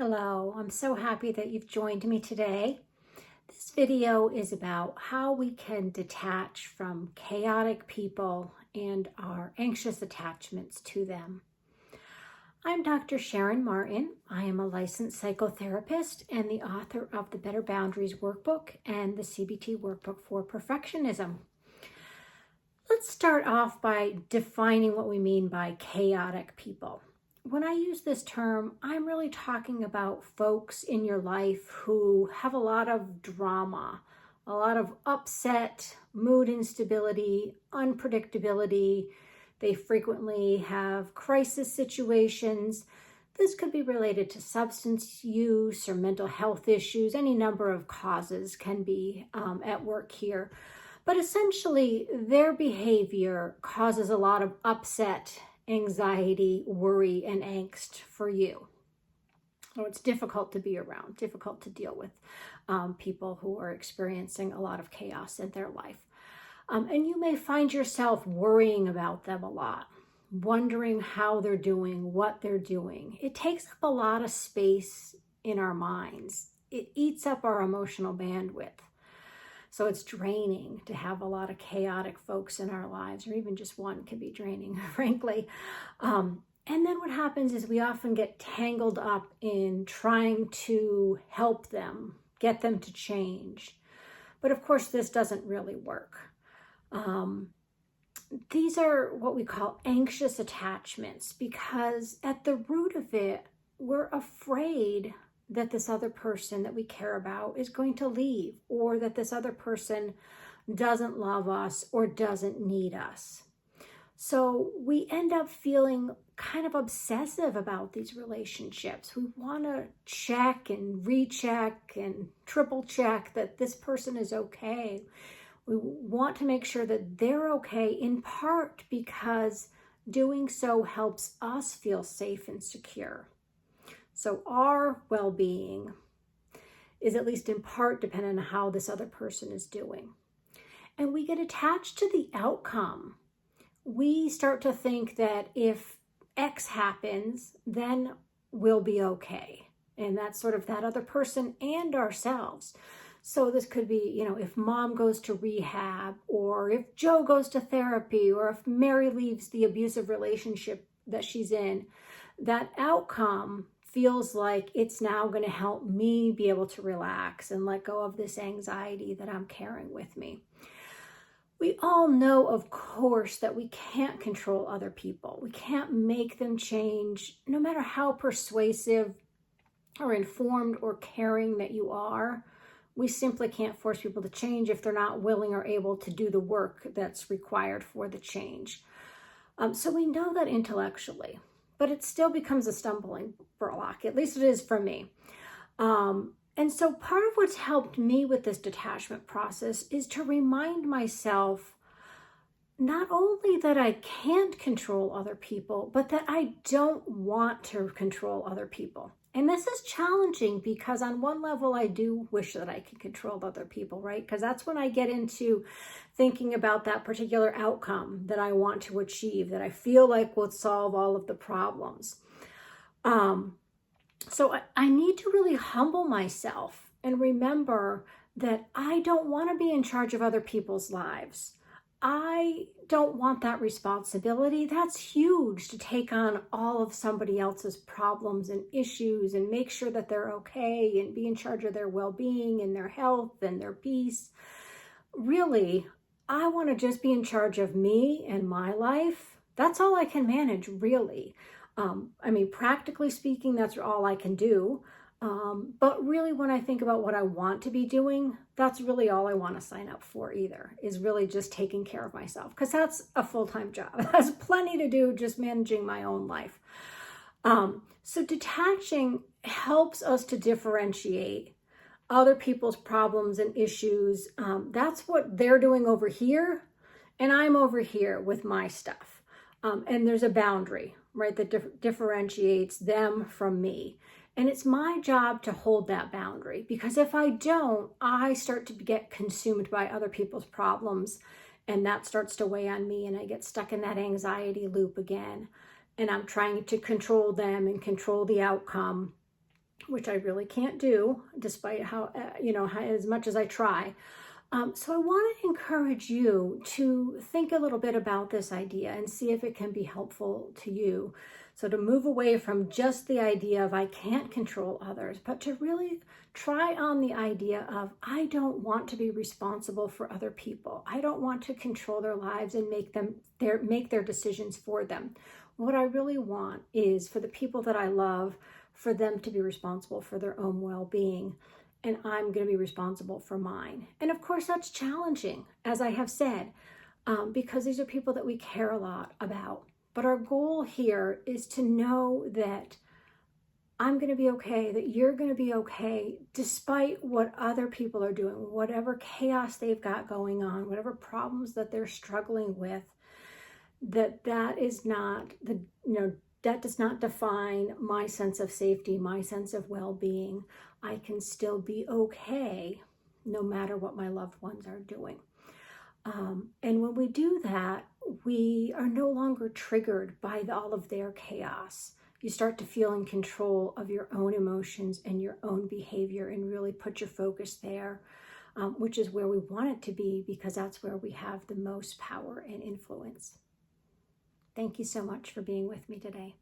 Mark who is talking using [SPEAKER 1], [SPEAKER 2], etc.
[SPEAKER 1] Hello, I'm so happy that you've joined me today. This video is about how we can detach from chaotic people and our anxious attachments to them. I'm Dr. Sharon Martin. I am a licensed psychotherapist and the author of the Better Boundaries Workbook and the CBT Workbook for Perfectionism. Let's start off by defining what we mean by chaotic people. When I use this term, I'm really talking about folks in your life who have a lot of drama, a lot of upset, mood instability, unpredictability. They frequently have crisis situations. This could be related to substance use or mental health issues. Any number of causes can be at work here. But essentially, their behavior causes a lot of upset, anxiety, worry, and angst for you. So it's difficult to be around, difficult to deal with people who are experiencing a lot of chaos in their life. And you may find yourself worrying about them a lot, wondering how they're doing, what they're doing. It takes up a lot of space in our minds. It eats up our emotional bandwidth. So it's draining to have a lot of chaotic folks in our lives, or even just one can be draining, frankly. And then what happens is we often get tangled up in trying to help them, get them to change. But of course, this doesn't really work. These are what we call anxious attachments because at the root of it, we're afraid that this other person that we care about is going to leave, or that this other person doesn't love us or doesn't need us. So we end up feeling kind of obsessive about these relationships. We want to check and recheck and triple check that this person is okay. We want to make sure that they're okay, in part because doing so helps us feel safe and secure. So our well-being is at least in part dependent on how this other person is doing. And we get attached to the outcome. We start to think that if X happens, then we'll be okay. And that's sort of that other person and ourselves. So this could be, if mom goes to rehab, or if Joe goes to therapy, or if Mary leaves the abusive relationship that she's in, that outcome feels like it's now going to help me be able to relax and let go of this anxiety that I'm carrying with me. We all know, of course, that we can't control other people. We can't make them change, no matter how persuasive or informed or caring that you are. We simply can't force people to change if they're not willing or able to do the work that's required for the change. So we know that intellectually, but it still becomes a stumbling block. At least it is for me. And so part of what's helped me with this detachment process is to remind myself not only that I can't control other people, but that I don't want to control other people. And this is challenging because on one level, I do wish that I could control other people, right? Because that's when I get into thinking about that particular outcome that I want to achieve, that I feel like will solve all of the problems. So I need to really humble myself and remember that I don't want to be in charge of other people's lives. I don't want that responsibility. That's huge, to take on all of somebody else's problems and issues and make sure that they're okay and be in charge of their well-being and their health and their peace. Really, I want to just be in charge of me and my life. That's all I can manage, really. Practically speaking, that's all I can do. But really, when I think about what I want to be doing, that's really all I want to sign up for is really just taking care of myself, because that's a full-time job. That's plenty to do just managing my own life. So detaching helps us to differentiate other people's problems and issues. That's what they're doing over here, and I'm over here with my stuff. And there's a boundary, right, that differentiates them from me. And it's my job to hold that boundary, because if I don't, I start to get consumed by other people's problems, and that starts to weigh on me, and I get stuck in that anxiety loop again. And I'm trying to control them and control the outcome, which I really can't do despite how, as much as I try. So I want to encourage you to think a little bit about this idea and see if it can be helpful to you. So to move away from just the idea of I can't control others, but to really try on the idea of I don't want to be responsible for other people. I don't want to control their lives and make their decisions for them. What I really want is for the people that I love, for them to be responsible for their own well-being. And I'm going to be responsible for mine. And of course, that's challenging, as I have said, because these are people that we care a lot about. But our goal here is to know that I'm going to be okay, that you're going to be okay, despite what other people are doing, whatever chaos they've got going on, whatever problems that they're struggling with, that is not that does not define my sense of safety, my sense of well-being. I can still be okay no matter what my loved ones are doing. And when we do that, we are no longer triggered by all of their chaos. You start to feel in control of your own emotions and your own behavior and really put your focus there, which is where we want it to be, because that's where we have the most power and influence. Thank you so much for being with me today.